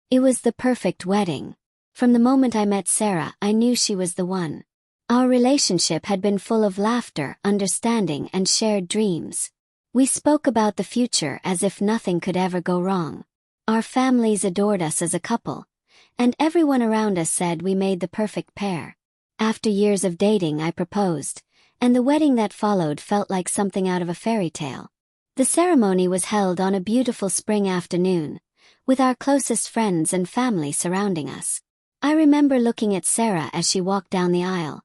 It was the perfect wedding. From the moment I met Sarah, I knew she was the one. Our relationship had been full of laughter, understanding, and shared dreams. We spoke about the future as if nothing could ever go wrong. Our families adored us as a couple, and everyone around us said we made the perfect pair. After years of dating, I proposed, and the wedding that followed felt like something out of a fairy tale. The ceremony was held on a beautiful spring afternoon, with our closest friends and family surrounding us. I remember looking at Sarah as she walked down the aisle,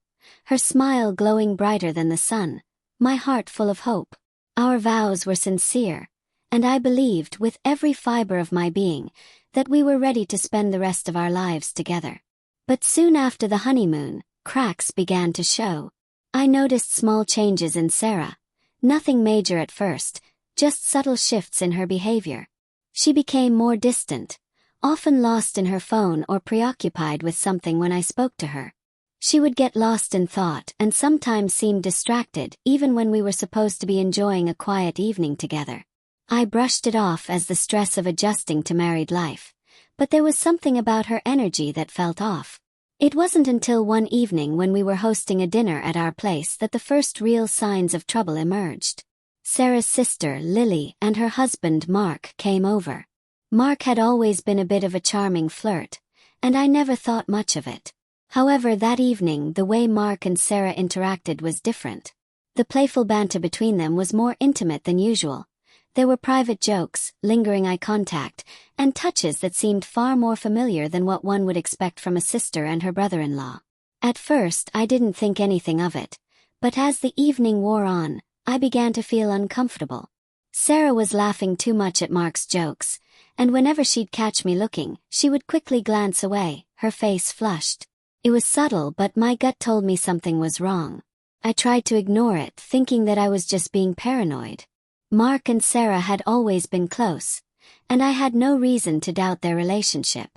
her smile glowing brighter than the sun, my heart full of hope. Our vows were sincere, and I believed with every fiber of my being that we were ready to spend the rest of our lives together. But soon after the honeymoon, cracks began to show. I noticed small changes in Sarah, nothing major at first, just subtle shifts in her behavior. She became more distant, often lost in her phone or preoccupied with something when I spoke to her. She would get lost in thought and sometimes seem distracted even when we were supposed to be enjoying a quiet evening together. I brushed it off as the stress of adjusting to married life, but there was something about her energy that felt off. It wasn't until one evening when we were hosting a dinner at our place that the first real signs of trouble emerged. Sarah's sister, Lily, and her husband, Mark, came over. Mark had always been a bit of a charming flirt, and I never thought much of it. However, that evening the way Mark and Sarah interacted was different. The playful banter between them was more intimate than usual. There were private jokes, lingering eye contact, and touches that seemed far more familiar than what one would expect from a sister and her brother-in-law. At first I didn't think anything of it, but as the evening wore on, I began to feel uncomfortable. Sarah was laughing too much at Mark's jokes, and whenever she'd catch me looking, she would quickly glance away, her face flushed. It was subtle, but my gut told me something was wrong. I tried to ignore it, thinking that I was just being paranoid. Mark and Sarah had always been close, and I had no reason to doubt their relationship.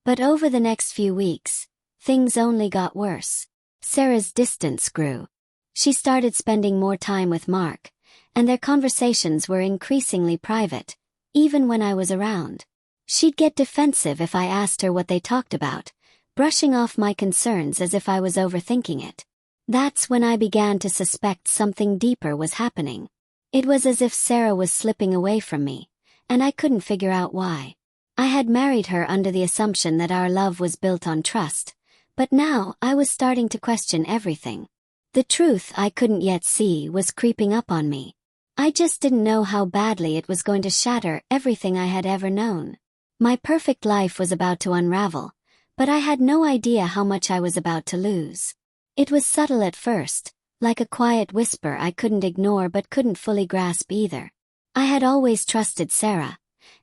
But over the next few weeks, things only got worse. Sarah's distance grew. She started spending more time with Mark, and their conversations were increasingly private, even when I was around. She'd get defensive if I asked her what they talked about, brushing off my concerns as if I was overthinking it. That's when I began to suspect something deeper was happening. It was as if Sarah was slipping away from me, and I couldn't figure out why. I had married her under the assumption that our love was built on trust, but now I was starting to question everything. The truth I couldn't yet see was creeping up on me. I just didn't know how badly it was going to shatter everything I had ever known. My perfect life was about to unravel, but I had no idea how much I was about to lose. It was subtle at first, like a quiet whisper I couldn't ignore but couldn't fully grasp either. I had always trusted Sarah,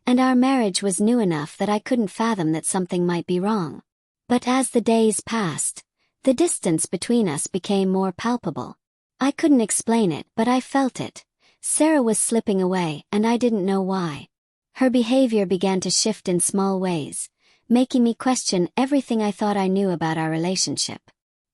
and our marriage was new enough that I couldn't fathom that something might be wrong. But as the days passed, the distance between us became more palpable. I couldn't explain it, but I felt it. Sarah was slipping away, and I didn't know why. Her behavior began to shift in small ways, making me question everything I thought I knew about our relationship.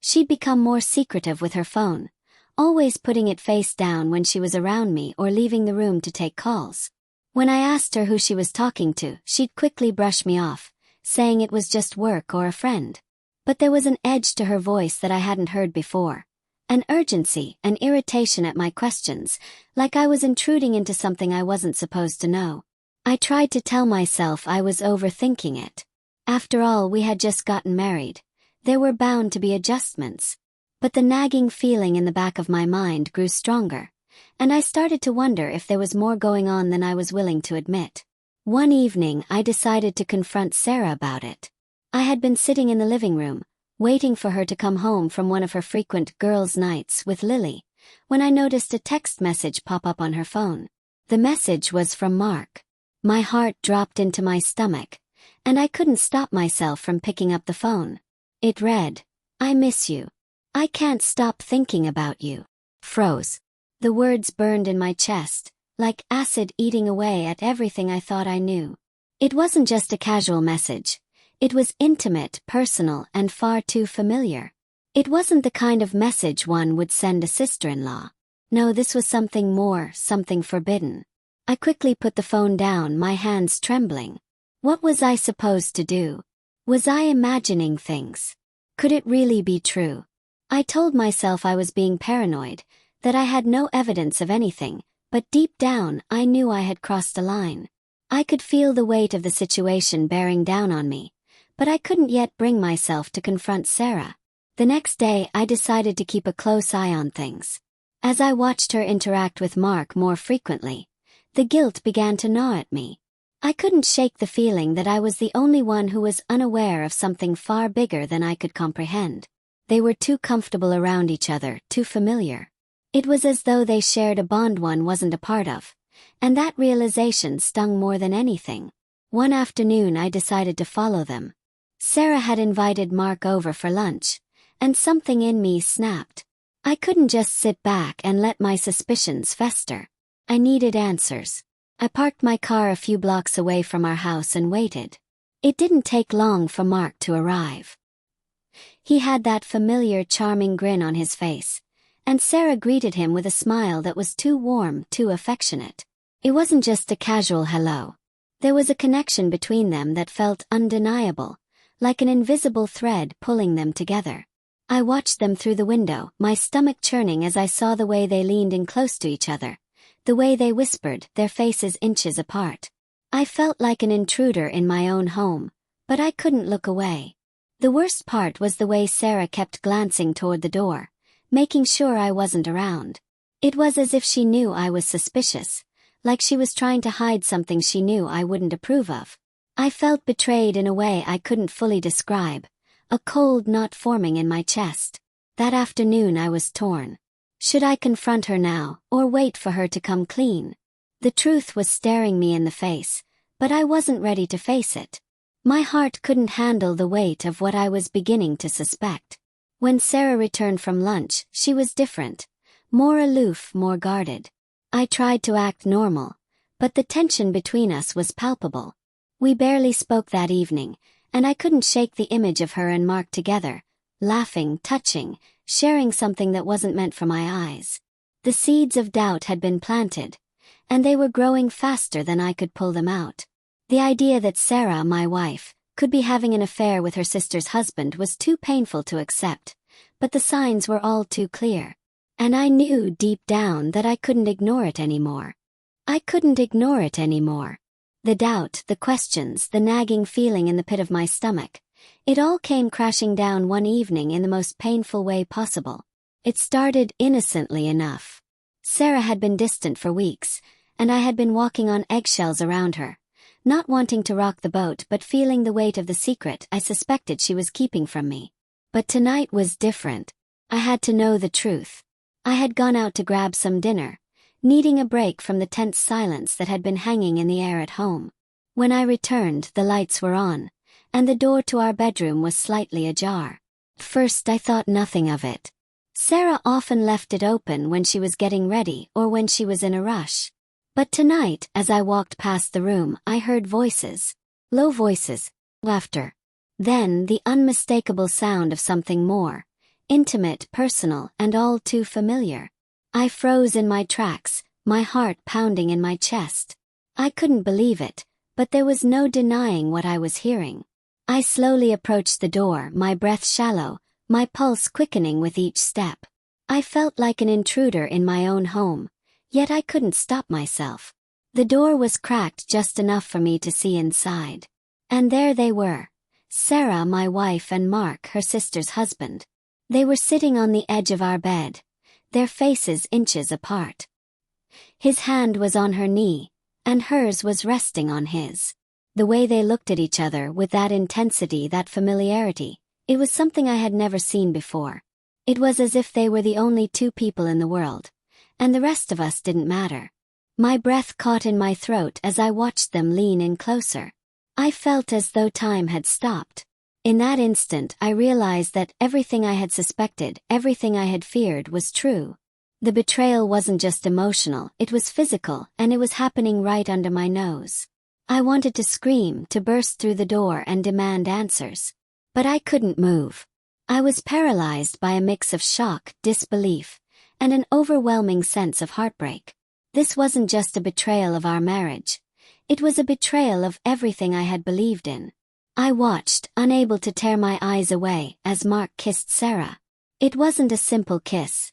She'd become more secretive with her phone, always putting it face down when she was around me or leaving the room to take calls. When I asked her who she was talking to, she'd quickly brush me off, saying it was just work or a friend. But there was an edge to her voice that I hadn't heard before. An urgency, an irritation at my questions, like I was intruding into something I wasn't supposed to know. I tried to tell myself I was overthinking it. After all, we had just gotten married. There were bound to be adjustments. But the nagging feeling in the back of my mind grew stronger, and I started to wonder if there was more going on than I was willing to admit. One evening I decided to confront Sarah about it. I had been sitting in the living room, waiting for her to come home from one of her frequent girls' nights with Lily, when I noticed a text message pop up on her phone. The message was from Mark. My heart dropped into my stomach, and I couldn't stop myself from picking up the phone. It read, "I miss you. I can't stop thinking about you." Froze. The words burned in my chest, like acid eating away at everything I thought I knew. It wasn't just a casual message. It was intimate, personal, and far too familiar. It wasn't the kind of message one would send a sister-in-law. No, this was something more, something forbidden. I quickly put the phone down, my hands trembling. What was I supposed to do? Was I imagining things? Could it really be true? I told myself I was being paranoid, that I had no evidence of anything, but deep down I knew I had crossed a line. I could feel the weight of the situation bearing down on me, but I couldn't yet bring myself to confront Sarah. The next day I decided to keep a close eye on things. As I watched her interact with Mark more frequently, the guilt began to gnaw at me. I couldn't shake the feeling that I was the only one who was unaware of something far bigger than I could comprehend. They were too comfortable around each other, too familiar. It was as though they shared a bond one wasn't a part of, and that realization stung more than anything. One afternoon I decided to follow them. Sarah had invited Mark over for lunch, and something in me snapped. I couldn't just sit back and let my suspicions fester. I needed answers. I parked my car a few blocks away from our house and waited. It didn't take long for Mark to arrive. He had that familiar charming grin on his face, and Sarah greeted him with a smile that was too warm, too affectionate. It wasn't just a casual hello. There was a connection between them that felt undeniable, like an invisible thread pulling them together. I watched them through the window, my stomach churning as I saw the way they leaned in close to each other, the way they whispered, their faces inches apart. I felt like an intruder in my own home, but I couldn't look away. The worst part was the way Sarah kept glancing toward the door, making sure I wasn't around. It was as if she knew I was suspicious, like she was trying to hide something she knew I wouldn't approve of. I felt betrayed in a way I couldn't fully describe, a cold knot forming in my chest. That afternoon I was torn. Should I confront her now, or wait for her to come clean? The truth was staring me in the face, but I wasn't ready to face it. My heart couldn't handle the weight of what I was beginning to suspect. When Sarah returned from lunch, she was different, more aloof, more guarded. I tried to act normal, but the tension between us was palpable. We barely spoke that evening, and I couldn't shake the image of her and Mark together, laughing, touching, sharing something that wasn't meant for my eyes. The seeds of doubt had been planted, and they were growing faster than I could pull them out. The idea that Sarah, my wife, could be having an affair with her sister's husband was too painful to accept, but the signs were all too clear. And I knew deep down that I couldn't ignore it anymore. I couldn't ignore it anymore. The doubt, the questions, the nagging feeling in the pit of my stomach, it all came crashing down one evening in the most painful way possible. It started innocently enough. Sarah had been distant for weeks, and I had been walking on eggshells around her, not wanting to rock the boat but feeling the weight of the secret I suspected she was keeping from me. But tonight was different. I had to know the truth. I had gone out to grab some dinner, needing a break from the tense silence that had been hanging in the air at home. When I returned, the lights were on, and the door to our bedroom was slightly ajar. At first I thought nothing of it. Sarah often left it open when she was getting ready or when she was in a rush. But tonight, as I walked past the room, I heard voices. Low voices. Laughter. Then the unmistakable sound of something more. Intimate, personal, and all too familiar. I froze in my tracks, my heart pounding in my chest. I couldn't believe it, but there was no denying what I was hearing. I slowly approached the door, my breath shallow, my pulse quickening with each step. I felt like an intruder in my own home, yet I couldn't stop myself. The door was cracked just enough for me to see inside. And there they were. Sarah, my wife, and Mark, her sister's husband. They were sitting on the edge of our bed, their faces inches apart. His hand was on her knee, and hers was resting on his. The way they looked at each other with that intensity, that familiarity, it was something I had never seen before. It was as if they were the only two people in the world, and the rest of us didn't matter. My breath caught in my throat as I watched them lean in closer. I felt as though time had stopped. In that instant I realized that everything I had suspected, everything I had feared was true. The betrayal wasn't just emotional, it was physical, and it was happening right under my nose. I wanted to scream, to burst through the door and demand answers. But I couldn't move. I was paralyzed by a mix of shock, disbelief, and an overwhelming sense of heartbreak. This wasn't just a betrayal of our marriage. It was a betrayal of everything I had believed in. I watched, unable to tear my eyes away, as Mark kissed Sarah. It wasn't a simple kiss.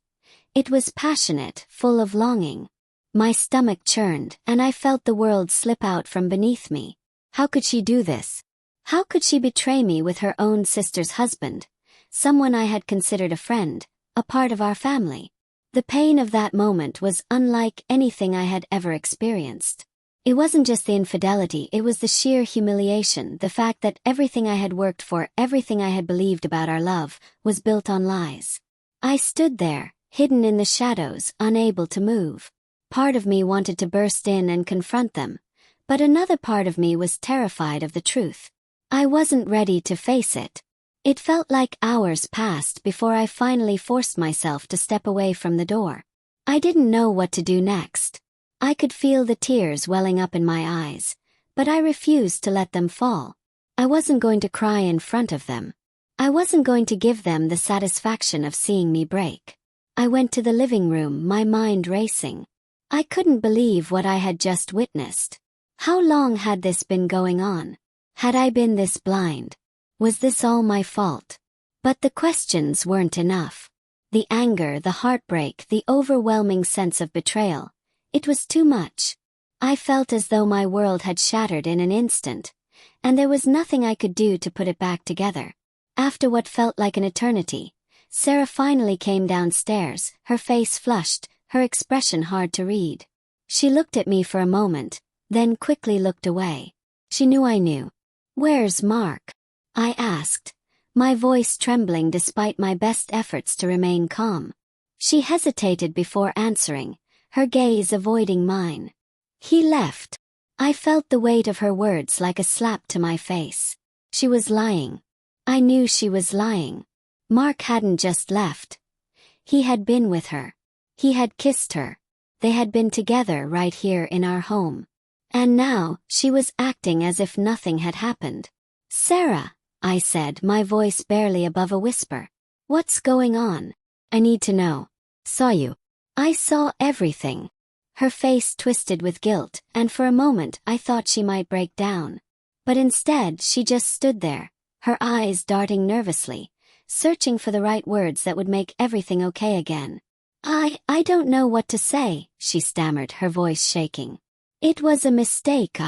It was passionate, full of longing. My stomach churned, and I felt the world slip out from beneath me. How could she do this? How could she betray me with her own sister's husband, someone I had considered a friend, a part of our family? The pain of that moment was unlike anything I had ever experienced. It wasn't just the infidelity, it was the sheer humiliation, the fact that everything I had worked for, everything I had believed about our love, was built on lies. I stood there, hidden in the shadows, unable to move. Part of me wanted to burst in and confront them, but another part of me was terrified of the truth. I wasn't ready to face it. It felt like hours passed before I finally forced myself to step away from the door. I didn't know what to do next. I could feel the tears welling up in my eyes, but I refused to let them fall. I wasn't going to cry in front of them. I wasn't going to give them the satisfaction of seeing me break. I went to the living room, my mind racing. I couldn't believe what I had just witnessed. How long had this been going on? Had I been this blind? Was this all my fault? But the questions weren't enough. The anger, the heartbreak, the overwhelming sense of betrayal. It was too much. I felt as though my world had shattered in an instant, and there was nothing I could do to put it back together. After what felt like an eternity, Sarah finally came downstairs, her face flushed, her expression hard to read. She looked at me for a moment, then quickly looked away. She knew I knew. "Where's Mark?" I asked, my voice trembling despite my best efforts to remain calm. She hesitated before answering, her gaze avoiding mine. "He left." I felt the weight of her words like a slap to my face. She was lying. I knew she was lying. Mark hadn't just left. He had been with her. He had kissed her. They had been together right here in our home. And now, she was acting as if nothing had happened. "Sarah," I said, my voice barely above a whisper. "What's going on? I need to know." "Saw you." "I saw everything." Her face twisted with guilt, and for a moment I thought she might break down. But instead she just stood there, her eyes darting nervously, searching for the right words that would make everything okay again. I don't know what to say," she stammered, her voice shaking. "It was a mistake,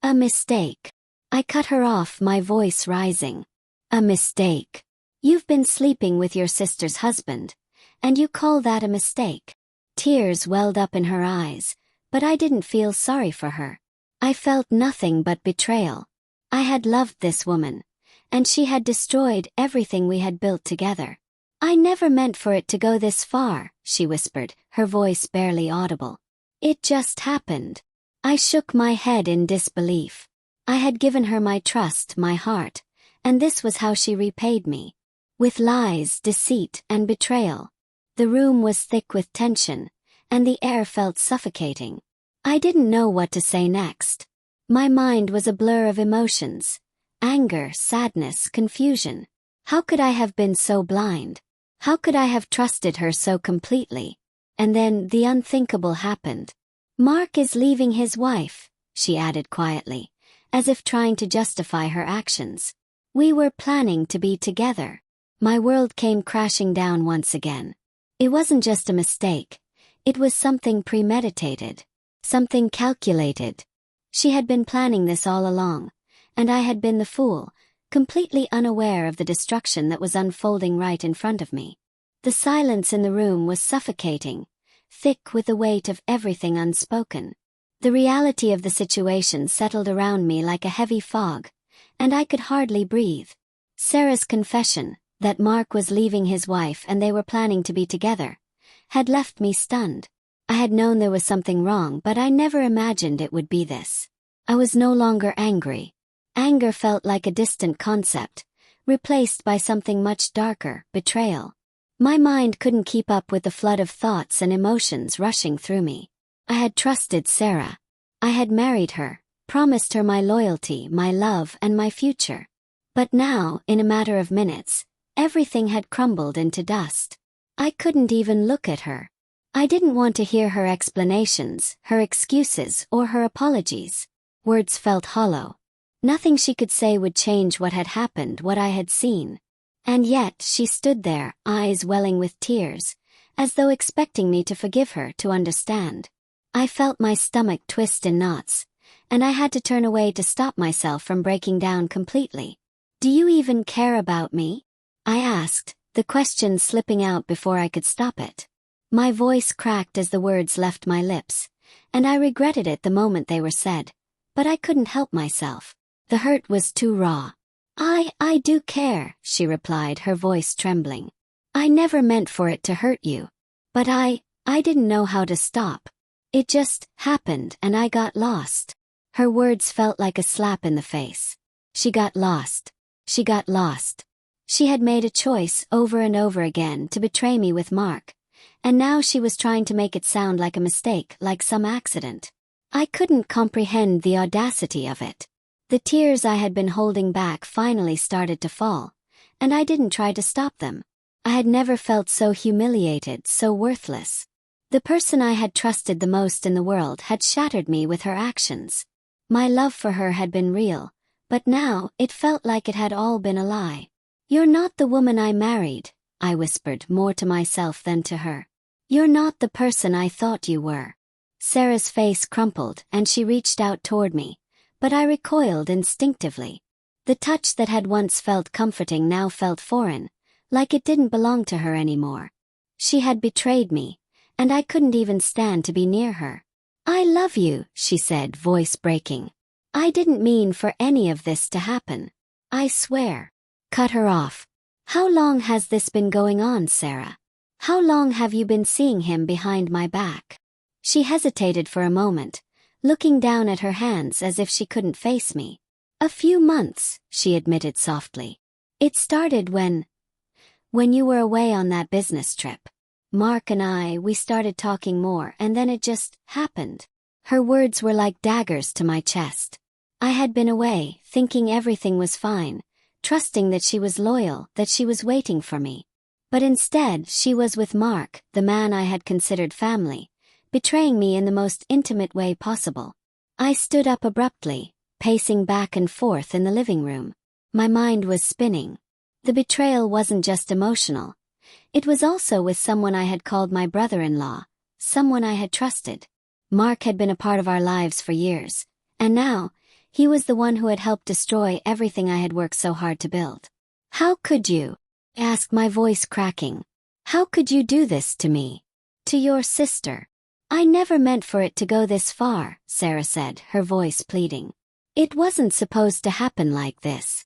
A mistake." I cut her off, my voice rising. "A mistake? You've been sleeping with your sister's husband, and you call that a mistake?" Tears welled up in her eyes, but I didn't feel sorry for her. I felt nothing but betrayal. I had loved this woman, and she had destroyed everything we had built together. "I never meant for it to go this far," she whispered, her voice barely audible. "It just happened." I shook my head in disbelief. I had given her my trust, my heart, and this was how she repaid me. With lies, deceit, and betrayal. The room was thick with tension, and the air felt suffocating. I didn't know what to say next. My mind was a blur of emotions. Anger, sadness, confusion. How could I have been so blind? How could I have trusted her so completely? And then the unthinkable happened. "Mark is leaving his wife," she added quietly, as if trying to justify her actions. "We were planning to be together." My world came crashing down once again. It wasn't just a mistake. It was something premeditated. Something calculated. She had been planning this all along, and I had been the fool, completely unaware of the destruction that was unfolding right in front of me. The silence in the room was suffocating, thick with the weight of everything unspoken. The reality of the situation settled around me like a heavy fog, and I could hardly breathe. Sarah's confession, that Mark was leaving his wife and they were planning to be together, had left me stunned. I had known there was something wrong, but I never imagined it would be this. I was no longer angry. Anger felt like a distant concept, replaced by something much darker, betrayal. My mind couldn't keep up with the flood of thoughts and emotions rushing through me. I had trusted Sarah. I had married her, promised her my loyalty, my love, and my future. But now, in a matter of minutes, everything had crumbled into dust. I couldn't even look at her. I didn't want to hear her explanations, her excuses, or her apologies. Words felt hollow. Nothing she could say would change what had happened, what I had seen. And yet she stood there, eyes welling with tears, as though expecting me to forgive her, to understand. I felt my stomach twist in knots, and I had to turn away to stop myself from breaking down completely. "Do you even care about me?" I asked, the question slipping out before I could stop it. My voice cracked as the words left my lips, and I regretted it the moment they were said, but I couldn't help myself. The hurt was too raw. I do care," she replied, her voice trembling. "I never meant for it to hurt you. But I didn't know how to stop. It just happened and I got lost." Her words felt like a slap in the face. She got lost. She got lost. She had made a choice over and over again to betray me with Mark, and now she was trying to make it sound like a mistake, like some accident. I couldn't comprehend the audacity of it. The tears I had been holding back finally started to fall, and I didn't try to stop them. I had never felt so humiliated, so worthless. The person I had trusted the most in the world had shattered me with her actions. My love for her had been real, but now it felt like it had all been a lie. "You're not the woman I married," I whispered, more to myself than to her. "You're not the person I thought you were." Sarah's face crumpled and she reached out toward me, but I recoiled instinctively. The touch that had once felt comforting now felt foreign, like it didn't belong to her anymore. She had betrayed me, and I couldn't even stand to be near her. "I love you," she said, voice breaking. "I didn't mean for any of this to happen. I swear." Cut her off. "How long has this been going on, Sarah? How long have you been seeing him behind my back?" She hesitated for a moment, looking down at her hands as if she couldn't face me. "A few months," she admitted softly. "It started when you were away on that business trip. Mark and we started talking more, and then it just happened." Her words were like daggers to my chest. I had been away, thinking everything was fine, trusting that she was loyal, that she was waiting for me. But instead, she was with Mark, the man I had considered family, betraying me in the most intimate way possible. I stood up abruptly, pacing back and forth in the living room. My mind was spinning. The betrayal wasn't just emotional. It was also with someone I had called my brother-in-law, someone I had trusted. Mark had been a part of our lives for years, and now, he was the one who had helped destroy everything I had worked so hard to build. "How could you?" asked, my voice cracking. "How could you do this to me? To your sister?" "I never meant for it to go this far," Sarah said, her voice pleading. "It wasn't supposed to happen like this."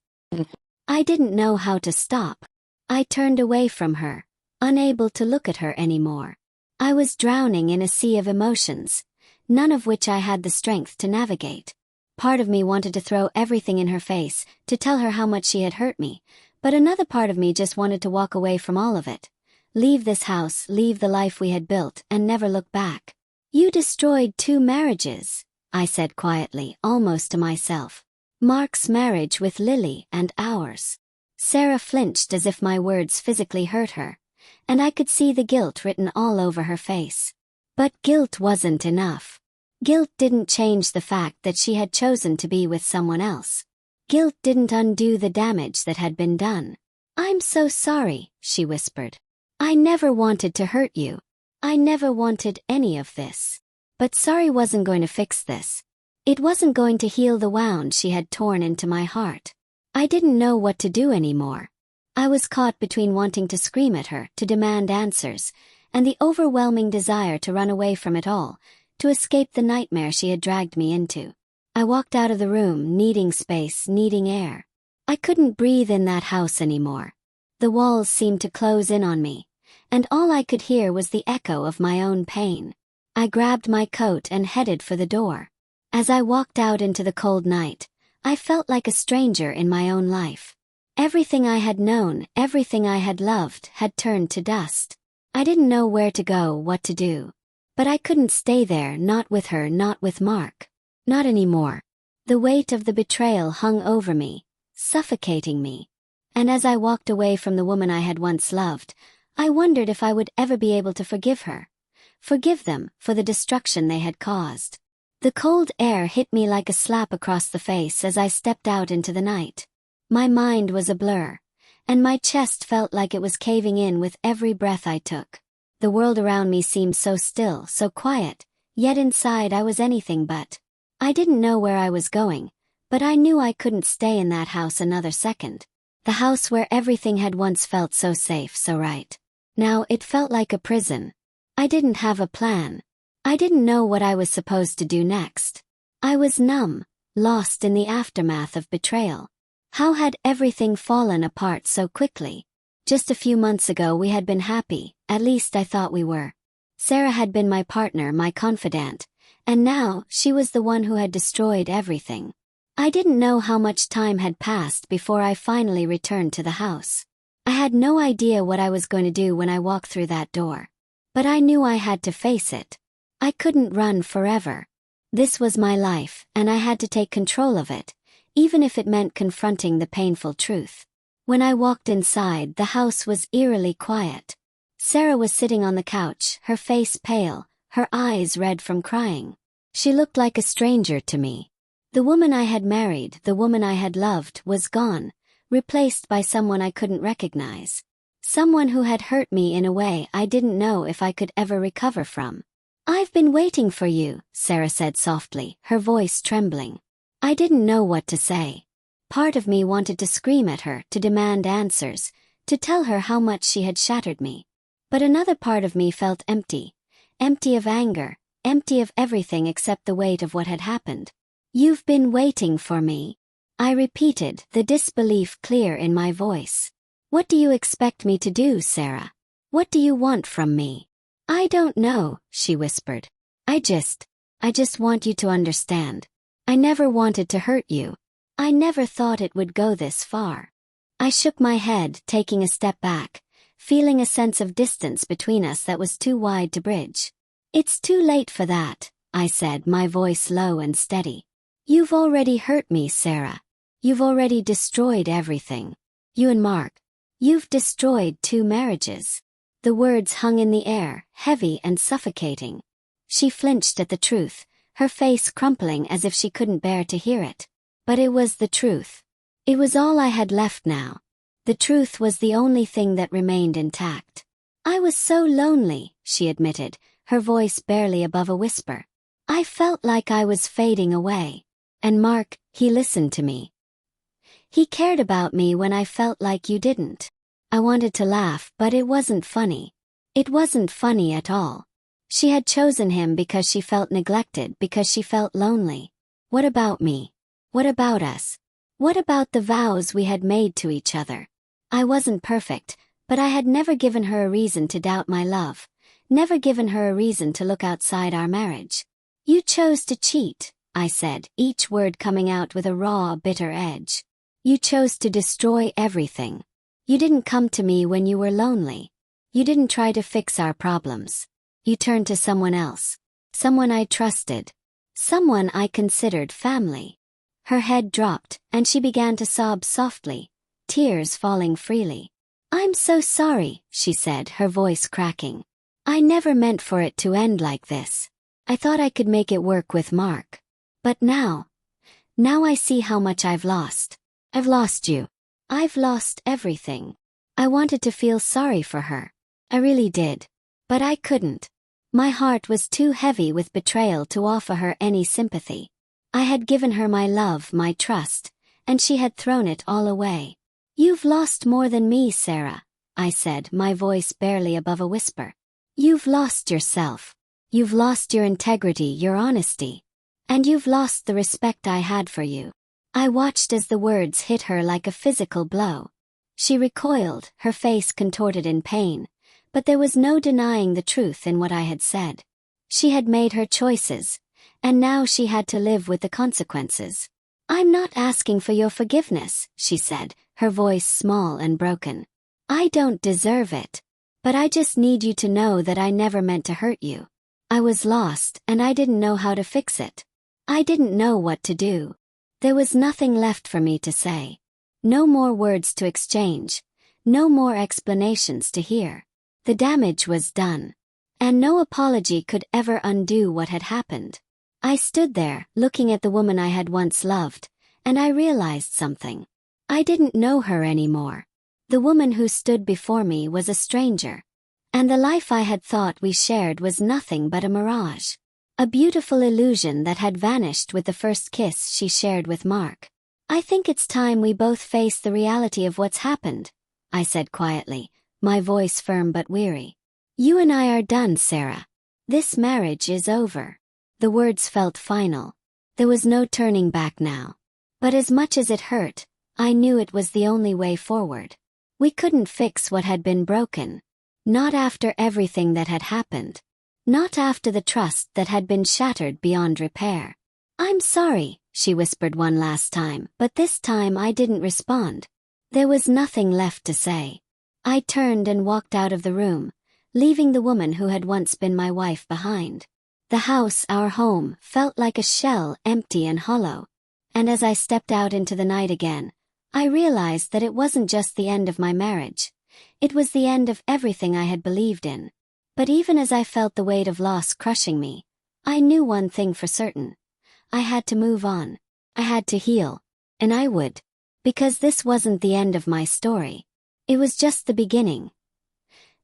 I didn't know how to stop. I turned away from her, unable to look at her anymore. I was drowning in a sea of emotions, none of which I had the strength to navigate. Part of me wanted to throw everything in her face, to tell her how much she had hurt me, but another part of me just wanted to walk away from all of it. Leave this house, leave the life we had built, and never look back. "You destroyed 2 marriages," I said quietly, almost to myself. "Mark's marriage with Lily and ours." Sarah flinched as if my words physically hurt her, and I could see the guilt written all over her face. But guilt wasn't enough. Guilt didn't change the fact that she had chosen to be with someone else. Guilt didn't undo the damage that had been done. "I'm so sorry," she whispered. "I never wanted to hurt you. I never wanted any of this." But sorry wasn't going to fix this. It wasn't going to heal the wound she had torn into my heart. I didn't know what to do anymore. I was caught between wanting to scream at her, to demand answers, and the overwhelming desire to run away from it all, to escape the nightmare she had dragged me into. I walked out of the room, needing space, needing air. I couldn't breathe in that house anymore. The walls seemed to close in on me, and all I could hear was the echo of my own pain. I grabbed my coat and headed for the door. As I walked out into the cold night, I felt like a stranger in my own life. Everything I had known, everything I had loved, had turned to dust. I didn't know where to go, what to do. But I couldn't stay there, not with her, not with Mark. Not anymore. The weight of the betrayal hung over me, suffocating me. And as I walked away from the woman I had once loved, I wondered if I would ever be able to forgive her. Forgive them for the destruction they had caused. The cold air hit me like a slap across the face as I stepped out into the night. My mind was a blur, and my chest felt like it was caving in with every breath I took. The world around me seemed so still, so quiet, yet inside I was anything but. I didn't know where I was going, but I knew I couldn't stay in that house another second. The house where everything had once felt so safe, so right. Now it felt like a prison. I didn't have a plan. I didn't know what I was supposed to do next. I was numb, lost in the aftermath of betrayal. How had everything fallen apart so quickly? Just a few months ago we had been happy, at least I thought we were. Sarah had been my partner, my confidant, and now she was the one who had destroyed everything. I didn't know how much time had passed before I finally returned to the house. I had no idea what I was going to do when I walked through that door. But I knew I had to face it. I couldn't run forever. This was my life, and I had to take control of it, even if it meant confronting the painful truth. When I walked inside, the house was eerily quiet. Sarah was sitting on the couch, her face pale, her eyes red from crying. She looked like a stranger to me. The woman I had married, the woman I had loved, was gone, replaced by someone I couldn't recognize. Someone who had hurt me in a way I didn't know if I could ever recover from. "I've been waiting for you," Sarah said softly, her voice trembling. I didn't know what to say. Part of me wanted to scream at her, to demand answers, to tell her how much she had shattered me. But another part of me felt empty. Empty of anger, empty of everything except the weight of what had happened. "You've been waiting for me," I repeated, the disbelief clear in my voice. "What do you expect me to do, Sarah? What do you want from me?" "I don't know," she whispered. I just want you to understand. I never wanted to hurt you. I never thought it would go this far." I shook my head, taking a step back, feeling a sense of distance between us that was too wide to bridge. "It's too late for that," I said, my voice low and steady. "You've already hurt me, Sarah. You've already destroyed everything. You and Mark. You've destroyed 2 marriages." The words hung in the air, heavy and suffocating. She flinched at the truth, her face crumpling as if she couldn't bear to hear it. But it was the truth. It was all I had left now. The truth was the only thing that remained intact. "I was so lonely," she admitted, her voice barely above a whisper. "I felt like I was fading away. And Mark, he listened to me. He cared about me when I felt like you didn't." I wanted to laugh, but it wasn't funny. It wasn't funny at all. She had chosen him because she felt neglected, because she felt lonely. What about me? What about us? What about the vows we had made to each other? I wasn't perfect, but I had never given her a reason to doubt my love, never given her a reason to look outside our marriage. "You chose to cheat," I said, each word coming out with a raw, bitter edge. "You chose to destroy everything. You didn't come to me when you were lonely. You didn't try to fix our problems. You turned to someone else. Someone I trusted. Someone I considered family." Her head dropped, and she began to sob softly, tears falling freely. "I'm so sorry," she said, her voice cracking. "I never meant for it to end like this. I thought I could make it work with Mark. But now I see how much I've lost. I've lost you. I've lost everything." I wanted to feel sorry for her. I really did. But I couldn't. My heart was too heavy with betrayal to offer her any sympathy. I had given her my love, my trust, and she had thrown it all away. "You've lost more than me, Sarah," I said, my voice barely above a whisper. "You've lost yourself. You've lost your integrity, your honesty. And you've lost the respect I had for you." I watched as the words hit her like a physical blow. She recoiled, her face contorted in pain, but there was no denying the truth in what I had said. She had made her choices, and now she had to live with the consequences. "I'm not asking for your forgiveness," she said, her voice small and broken. "I don't deserve it. But I just need you to know that I never meant to hurt you. I was lost, and I didn't know how to fix it. I didn't know what to do." There was nothing left for me to say. No more words to exchange. No more explanations to hear. The damage was done. And no apology could ever undo what had happened. I stood there, looking at the woman I had once loved, and I realized something. I didn't know her anymore. The woman who stood before me was a stranger. And the life I had thought we shared was nothing but a mirage. A beautiful illusion that had vanished with the first kiss she shared with Mark. I think it's time we both face the reality of what's happened, I said quietly, my voice firm but weary. You and I are done, Sarah. This marriage is over. The words felt final. There was no turning back now. But as much as it hurt, I knew it was the only way forward. We couldn't fix what had been broken. Not after everything that had happened. Not after the trust that had been shattered beyond repair. I'm sorry, she whispered one last time, but this time I didn't respond. There was nothing left to say. I turned and walked out of the room, leaving the woman who had once been my wife behind. The house, our home, felt like a shell, empty and hollow. And as I stepped out into the night again, I realized that it wasn't just the end of my marriage. It was the end of everything I had believed in. But even as I felt the weight of loss crushing me, I knew one thing for certain. I had to move on. I had to heal. And I would. Because this wasn't the end of my story. It was just the beginning.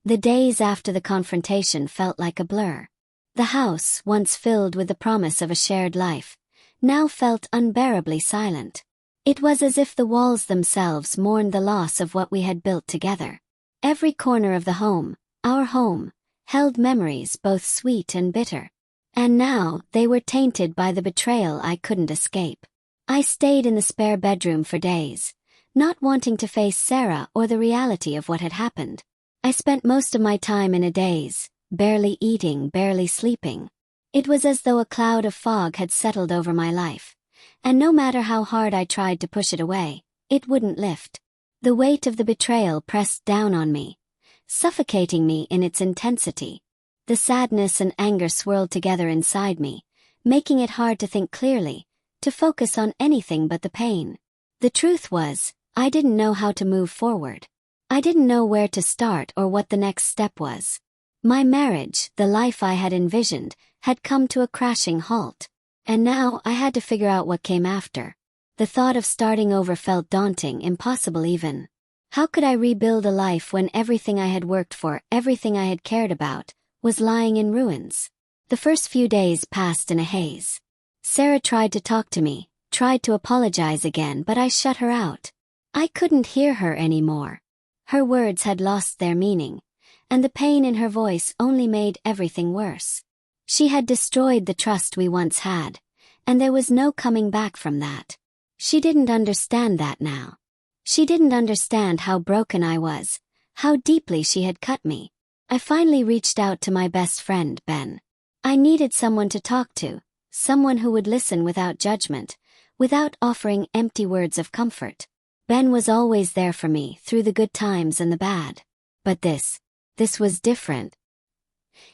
The days after the confrontation felt like a blur. The house, once filled with the promise of a shared life, now felt unbearably silent. It was as if the walls themselves mourned the loss of what we had built together. Every corner of the home, our home, held memories both sweet and bitter. And now, they were tainted by the betrayal I couldn't escape. I stayed in the spare bedroom for days, not wanting to face Sarah or the reality of what had happened. I spent most of my time in a daze, barely eating, barely sleeping. It was as though a cloud of fog had settled over my life. And no matter how hard I tried to push it away, it wouldn't lift. The weight of the betrayal pressed down on me, suffocating me in its intensity. The sadness and anger swirled together inside me, making it hard to think clearly, to focus on anything but the pain. The truth was, I didn't know how to move forward. I didn't know where to start or what the next step was. My marriage, the life I had envisioned, had come to a crashing halt. And now I had to figure out what came after. The thought of starting over felt daunting, impossible even. How could I rebuild a life when everything I had worked for, everything I had cared about, was lying in ruins? The first few days passed in a haze. Sarah tried to talk to me, tried to apologize again, but I shut her out. I couldn't hear her anymore. Her words had lost their meaning, and the pain in her voice only made everything worse. She had destroyed the trust we once had, and there was no coming back from that. She didn't understand that now. She didn't understand how broken I was, how deeply she had cut me. I finally reached out to my best friend, Ben. I needed someone to talk to, someone who would listen without judgment, without offering empty words of comfort. Ben was always there for me through the good times and the bad. But this was different.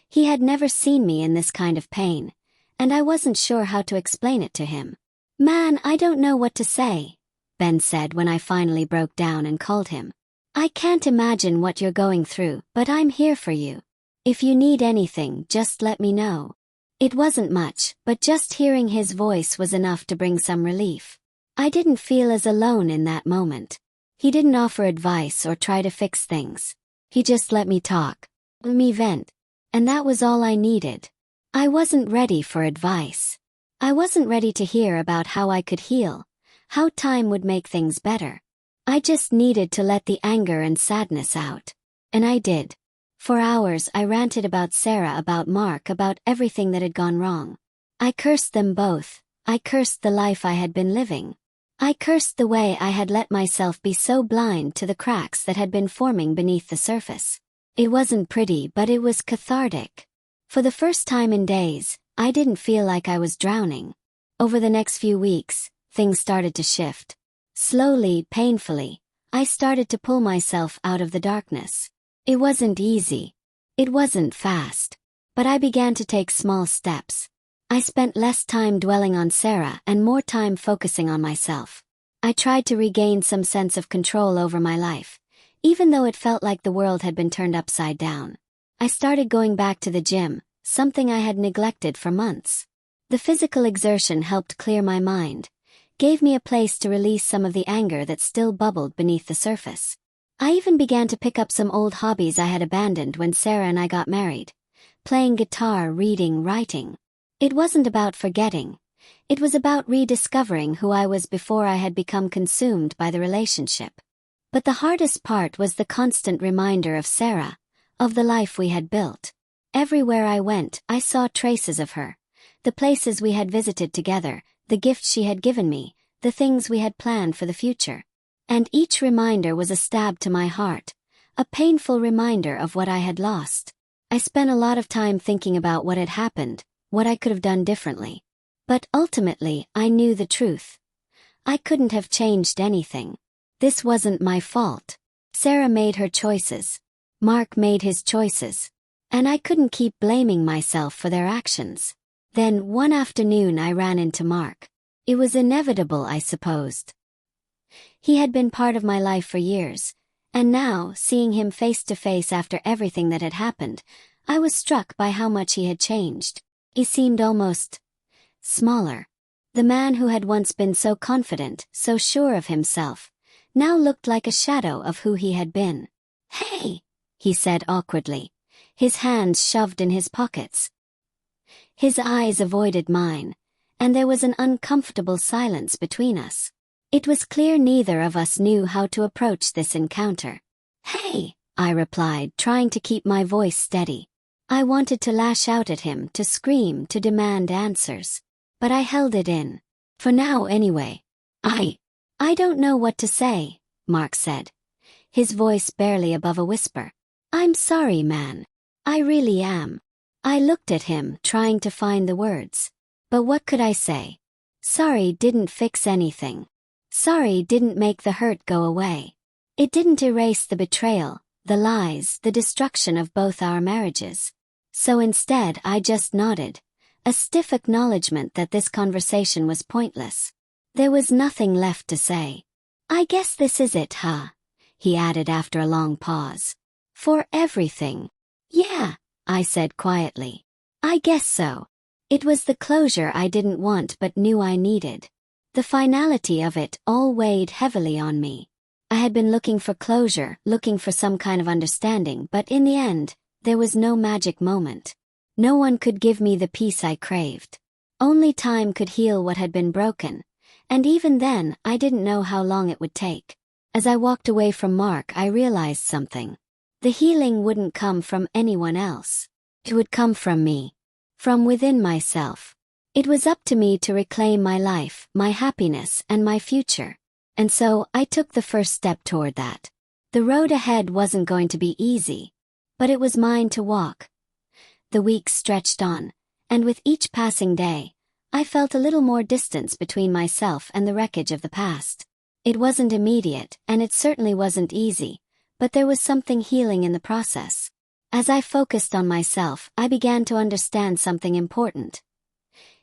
He had never seen me in this kind of pain, and I wasn't sure how to explain it to him. Man, I don't know what to say, Ben said when I finally broke down and called him. I can't imagine what you're going through, but I'm here for you. If you need anything, just let me know. It wasn't much, but just hearing his voice was enough to bring some relief. I didn't feel as alone in that moment. He didn't offer advice or try to fix things. He just let me talk, let me vent. And that was all I needed. I wasn't ready for advice. I wasn't ready to hear about how I could heal, how time would make things better. I just needed to let the anger and sadness out. And I did. For hours I ranted about Sarah, about Mark, about everything that had gone wrong. I cursed them both. I cursed the life I had been living. I cursed the way I had let myself be so blind to the cracks that had been forming beneath the surface. It wasn't pretty, but it was cathartic. For the first time in days, I didn't feel like I was drowning. Over the next few weeks, things started to shift. Slowly, painfully, I started to pull myself out of the darkness. It wasn't easy. It wasn't fast. But I began to take small steps. I spent less time dwelling on Sarah and more time focusing on myself. I tried to regain some sense of control over my life, even though it felt like the world had been turned upside down. I started going back to the gym, something I had neglected for months. The physical exertion helped clear my mind, gave me a place to release some of the anger that still bubbled beneath the surface. I even began to pick up some old hobbies I had abandoned when Sarah and I got married. Playing guitar, reading, writing. It wasn't about forgetting. It was about rediscovering who I was before I had become consumed by the relationship. But the hardest part was the constant reminder of Sarah, of the life we had built. Everywhere I went, I saw traces of her. The places we had visited together, the gifts she had given me, the things we had planned for the future. And each reminder was a stab to my heart, a painful reminder of what I had lost. I spent a lot of time thinking about what had happened, what I could have done differently. But ultimately, I knew the truth. I couldn't have changed anything. This wasn't my fault. Sarah made her choices. Mark made his choices. And I couldn't keep blaming myself for their actions. Then, one afternoon I ran into Mark. It was inevitable, I supposed. He had been part of my life for years, and now, seeing him face to face after everything that had happened, I was struck by how much he had changed. He seemed almost smaller. The man who had once been so confident, so sure of himself, now looked like a shadow of who he had been. "Hey," he said awkwardly, his hands shoved in his pockets. His eyes avoided mine, and there was an uncomfortable silence between us. It was clear neither of us knew how to approach this encounter. "Hey," I replied, trying to keep my voice steady. I wanted to lash out at him, to scream, to demand answers. But I held it in. For now, anyway. I don't know what to say," Mark said, his voice barely above a whisper. "I'm sorry, man. I really am." I looked at him, trying to find the words. But what could I say? Sorry didn't fix anything. Sorry didn't make the hurt go away. It didn't erase the betrayal, the lies, the destruction of both our marriages. So instead I just nodded, a stiff acknowledgement that this conversation was pointless. There was nothing left to say. "I guess this is it, huh?" he added after a long pause. "For everything." "Yeah," I said quietly. "I guess so." It was the closure I didn't want but knew I needed. The finality of it all weighed heavily on me. I had been looking for closure, looking for some kind of understanding, but in the end, there was no magic moment. No one could give me the peace I craved. Only time could heal what had been broken, and even then, I didn't know how long it would take. As I walked away from Mark, I realized something. The healing wouldn't come from anyone else. It would come from me. From within myself. It was up to me to reclaim my life, my happiness, and my future. And so, I took the first step toward that. The road ahead wasn't going to be easy, but it was mine to walk. The weeks stretched on, and with each passing day, I felt a little more distance between myself and the wreckage of the past. It wasn't immediate, and it certainly wasn't easy, but there was something healing in the process. As I focused on myself, I began to understand something important.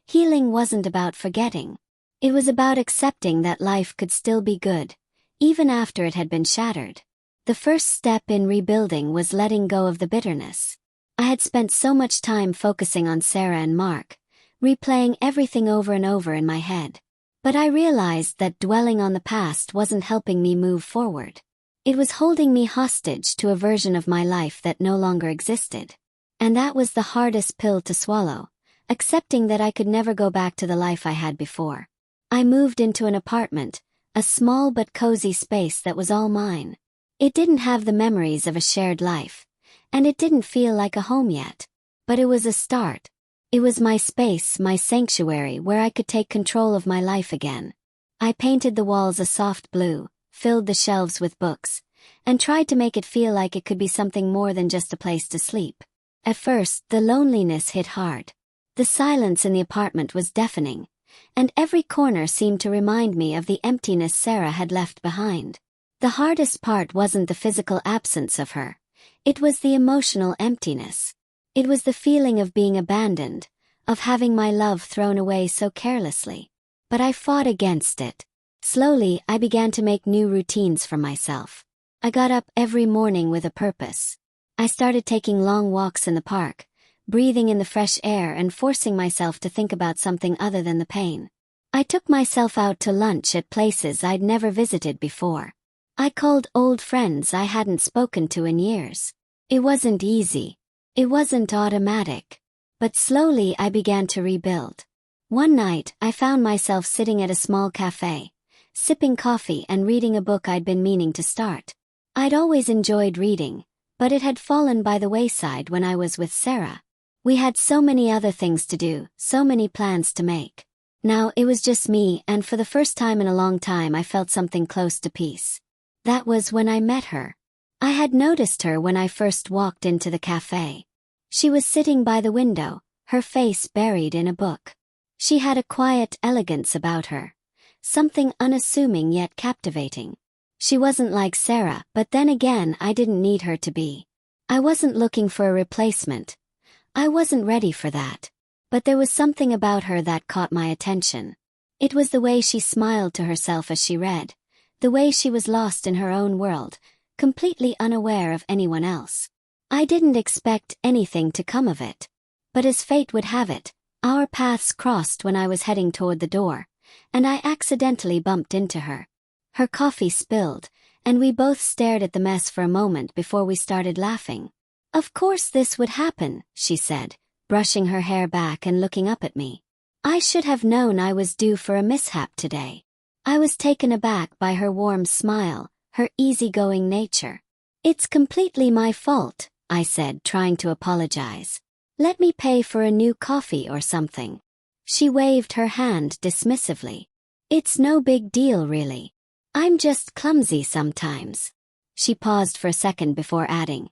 Healing wasn't about forgetting. It was about accepting that life could still be good, even after it had been shattered. The first step in rebuilding was letting go of the bitterness. I had spent so much time focusing on Sarah and Mark, replaying everything over and over in my head. But I realized that dwelling on the past wasn't helping me move forward. It was holding me hostage to a version of my life that no longer existed. And that was the hardest pill to swallow, accepting that I could never go back to the life I had before. I moved into an apartment, a small but cozy space that was all mine. It didn't have the memories of a shared life, and it didn't feel like a home yet. But it was a start. It was my space, my sanctuary where I could take control of my life again. I painted the walls a soft blue, filled the shelves with books, and tried to make it feel like it could be something more than just a place to sleep. At first, the loneliness hit hard. The silence in the apartment was deafening, and every corner seemed to remind me of the emptiness Sarah had left behind. The hardest part wasn't the physical absence of her. It was the emotional emptiness. It was the feeling of being abandoned, of having my love thrown away so carelessly. But I fought against it. Slowly, I began to make new routines for myself. I got up every morning with a purpose. I started taking long walks in the park, breathing in the fresh air and forcing myself to think about something other than the pain. I took myself out to lunch at places I'd never visited before. I called old friends I hadn't spoken to in years. It wasn't easy. It wasn't automatic. But slowly I began to rebuild. One night, I found myself sitting at a small cafe, sipping coffee and reading a book I'd been meaning to start. I'd always enjoyed reading, but it had fallen by the wayside when I was with Sarah. We had so many other things to do, so many plans to make. Now it was just me, and for the first time in a long time I felt something close to peace. That was when I met her. I had noticed her when I first walked into the cafe. She was sitting by the window, her face buried in a book. She had a quiet elegance about her, something unassuming yet captivating. She wasn't like Sarah, but then again I didn't need her to be. I wasn't looking for a replacement. I wasn't ready for that. But there was something about her that caught my attention. It was the way she smiled to herself as she read, the way she was lost in her own world, completely unaware of anyone else. I didn't expect anything to come of it. But as fate would have it, our paths crossed when I was heading toward the door, and I accidentally bumped into her. Her coffee spilled, and we both stared at the mess for a moment before we started laughing. "Of course this would happen," she said, brushing her hair back and looking up at me. I should have known I was due for a mishap today. I was taken aback by her warm smile, her easygoing nature. "It's completely my fault," I said, trying to apologize. "Let me pay for a new coffee or something." She waved her hand dismissively. "It's no big deal, really. I'm just clumsy sometimes." She paused for a second before adding,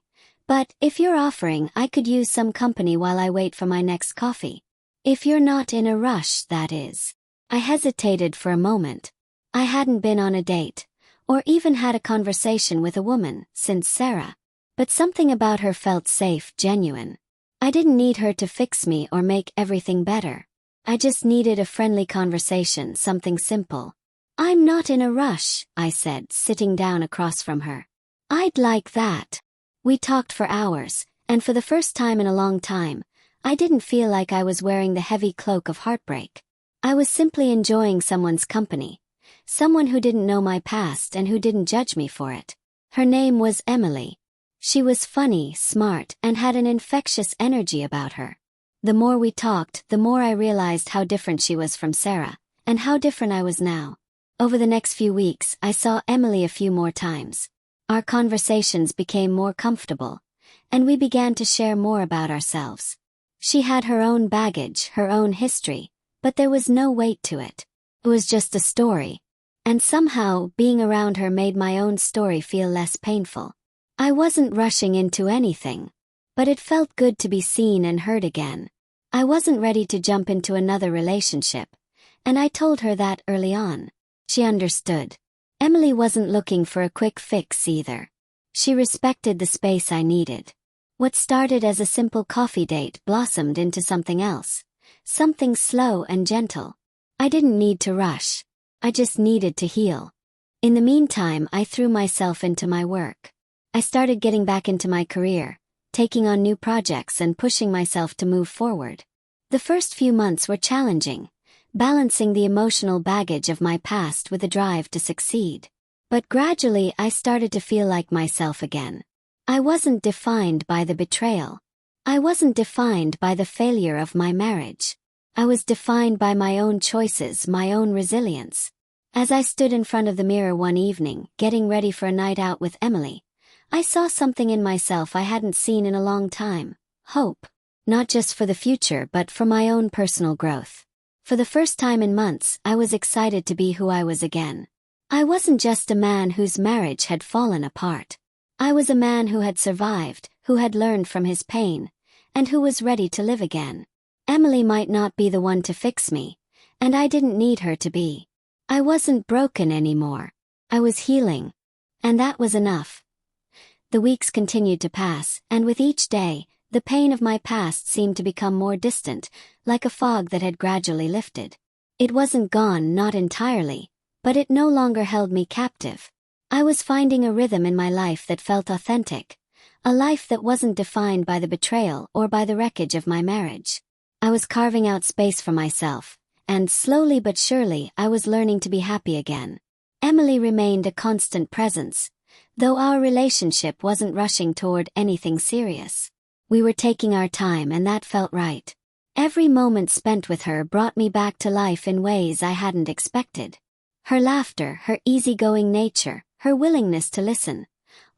"But if you're offering, I could use some company while I wait for my next coffee. If you're not in a rush, that is." I hesitated for a moment. I hadn't been on a date, or even had a conversation with a woman, since Sarah. But something about her felt safe, genuine. I didn't need her to fix me or make everything better. I just needed a friendly conversation, something simple. "I'm not in a rush," I said, sitting down across from her. "I'd like that." We talked for hours, and for the first time in a long time, I didn't feel like I was wearing the heavy cloak of heartbreak. I was simply enjoying someone's company, someone who didn't know my past and who didn't judge me for it. Her name was Emily. She was funny, smart, and had an infectious energy about her. The more we talked, the more I realized how different she was from Sarah, and how different I was now. Over the next few weeks, I saw Emily a few more times. Our conversations became more comfortable, and we began to share more about ourselves. She had her own baggage, her own history, but there was no weight to it. It was just a story. And somehow, being around her made my own story feel less painful. I wasn't rushing into anything, but it felt good to be seen and heard again. I wasn't ready to jump into another relationship, and I told her that early on. She understood. Emily wasn't looking for a quick fix either. She respected the space I needed. What started as a simple coffee date blossomed into something else, something slow and gentle. I didn't need to rush. I just needed to heal. In the meantime, I threw myself into my work. I started getting back into my career, taking on new projects and pushing myself to move forward. The first few months were challenging, balancing the emotional baggage of my past with a drive to succeed. But gradually I started to feel like myself again. I wasn't defined by the betrayal. I wasn't defined by the failure of my marriage. I was defined by my own choices, my own resilience. As I stood in front of the mirror one evening, getting ready for a night out with Emily, I saw something in myself I hadn't seen in a long time. Hope. Not just for the future but for my own personal growth. For the first time in months, I was excited to be who I was again. I wasn't just a man whose marriage had fallen apart. I was a man who had survived, who had learned from his pain, and who was ready to live again. Emily might not be the one to fix me, and I didn't need her to be. I wasn't broken anymore. I was healing. And that was enough. The weeks continued to pass, and with each day, the pain of my past seemed to become more distant, like a fog that had gradually lifted. It wasn't gone, not entirely, but it no longer held me captive. I was finding a rhythm in my life that felt authentic, A life that wasn't defined by the betrayal or by the wreckage of my marriage. I was carving out space for myself, and slowly but surely I was learning to be happy again. Emily remained a constant presence, though our relationship wasn't rushing toward anything serious. We were taking our time, and that felt right. Every moment spent with her brought me back to life in ways I hadn't expected. Her laughter, her easygoing nature, her willingness to listen,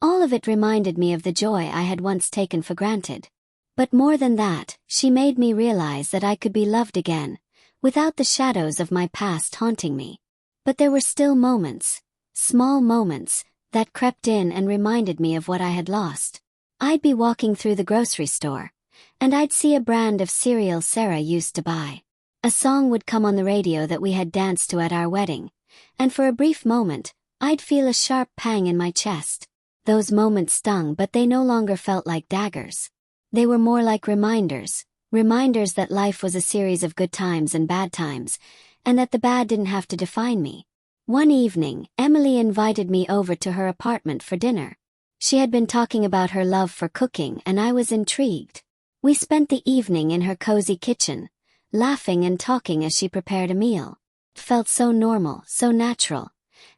all of it reminded me of the joy I had once taken for granted. But more than that, she made me realize that I could be loved again, without the shadows of my past haunting me. But there were still moments, small moments, that crept in and reminded me of what I had lost. I'd be walking through the grocery store, and I'd see a brand of cereal Sarah used to buy. A song would come on the radio that we had danced to at our wedding, and for a brief moment, I'd feel a sharp pang in my chest. Those moments stung, but they no longer felt like daggers. They were more like reminders that life was a series of good times and bad times, and that the bad didn't have to define me. One evening, Emily invited me over to her apartment for dinner. She had been talking about her love for cooking, and I was intrigued. We spent the evening in her cozy kitchen, laughing and talking as she prepared a meal. It felt so normal, so natural,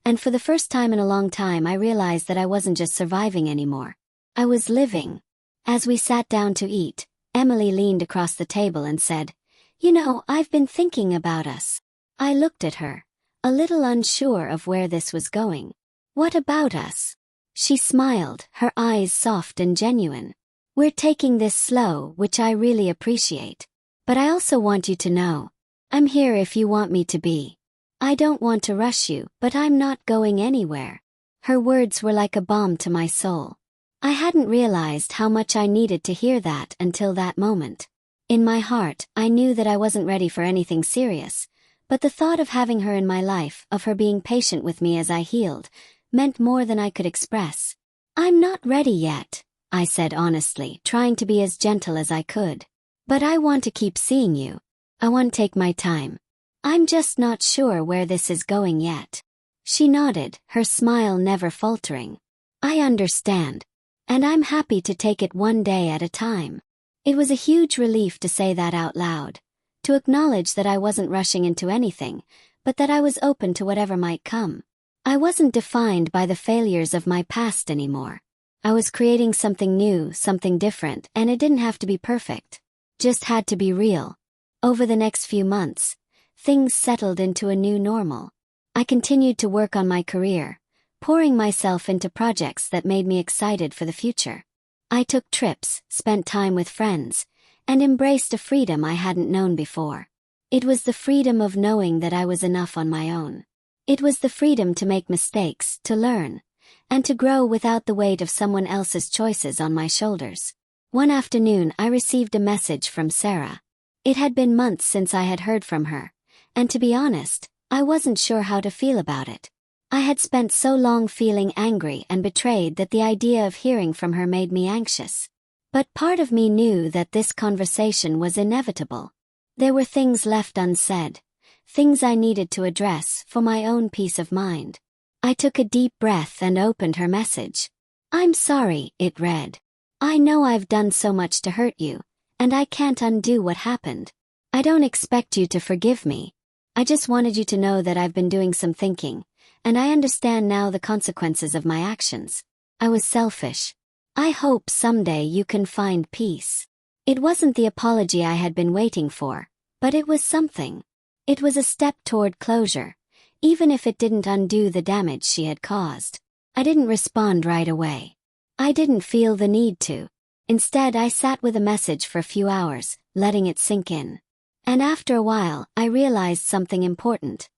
and for the first time in a long time I realized that I wasn't just surviving anymore. I was living. As we sat down to eat, Emily leaned across the table and said, "You know, I've been thinking about us." I looked at her, a little unsure of where this was going. "What about us?" She smiled, her eyes soft and genuine. "We're taking this slow, which I really appreciate. But I also want you to know, I'm here if you want me to be. I don't want to rush you, but I'm not going anywhere." Her words were like a balm to my soul. I hadn't realized how much I needed to hear that until that moment. In my heart, I knew that I wasn't ready for anything serious, but the thought of having her in my life, of her being patient with me as I healed, meant more than I could express. "I'm not ready yet," I said honestly, trying to be as gentle as I could. "But I want to keep seeing you. I want to take my time. I'm just not sure where this is going yet." She nodded, her smile never faltering. "I understand. And I'm happy to take it one day at a time." It was a huge relief to say that out loud, to acknowledge that I wasn't rushing into anything, but that I was open to whatever might come. I wasn't defined by the failures of my past anymore. I was creating something new, something different, and it didn't have to be perfect. Just had to be real. Over the next few months, things settled into a new normal. I continued to work on my career, pouring myself into projects that made me excited for the future. I took trips, spent time with friends, and embraced a freedom I hadn't known before. It was the freedom of knowing that I was enough on my own. It was the freedom to make mistakes, to learn, and to grow without the weight of someone else's choices on my shoulders. One afternoon I received a message from Sarah. It had been months since I had heard from her, and to be honest, I wasn't sure how to feel about it. I had spent so long feeling angry and betrayed that the idea of hearing from her made me anxious. But part of me knew that this conversation was inevitable. There were things left unsaid, things I needed to address for my own peace of mind. I took a deep breath and opened her message. "I'm sorry," it read. "I know I've done so much to hurt you, and I can't undo what happened. I don't expect you to forgive me. I just wanted you to know that I've been doing some thinking, and I understand now the consequences of my actions. I was selfish. I hope someday you can find peace." It wasn't the apology I had been waiting for, but it was something. It was a step toward closure, even if it didn't undo the damage she had caused. I didn't respond right away. I didn't feel the need to. Instead, I sat with a message for a few hours, letting it sink in. And after a while, I realized something important.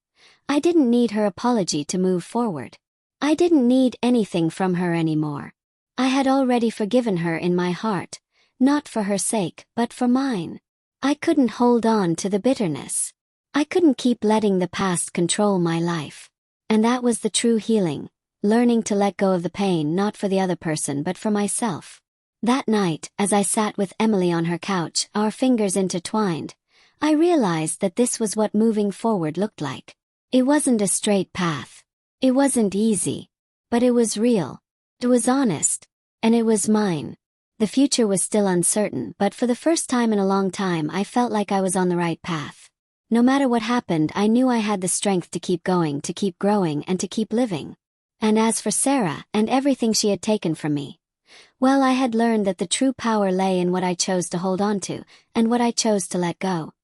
I didn't need her apology to move forward. I didn't need anything from her anymore. I had already forgiven her in my heart, not for her sake, but for mine. I couldn't hold on to the bitterness. I couldn't keep letting the past control my life. And that was the true healing, learning to let go of the pain not for the other person but for myself. That night, as I sat with Emily on her couch, our fingers intertwined, I realized that this was what moving forward looked like. It wasn't a straight path. It wasn't easy. But it was real. It was honest. And it was mine. The future was still uncertain, but for the first time in a long time I felt like I was on the right path. No matter what happened, I knew I had the strength to keep going, to keep growing, and to keep living. And as for Sarah, and everything she had taken from me, well, I had learned that the true power lay in what I chose to hold on to, and what I chose to let go.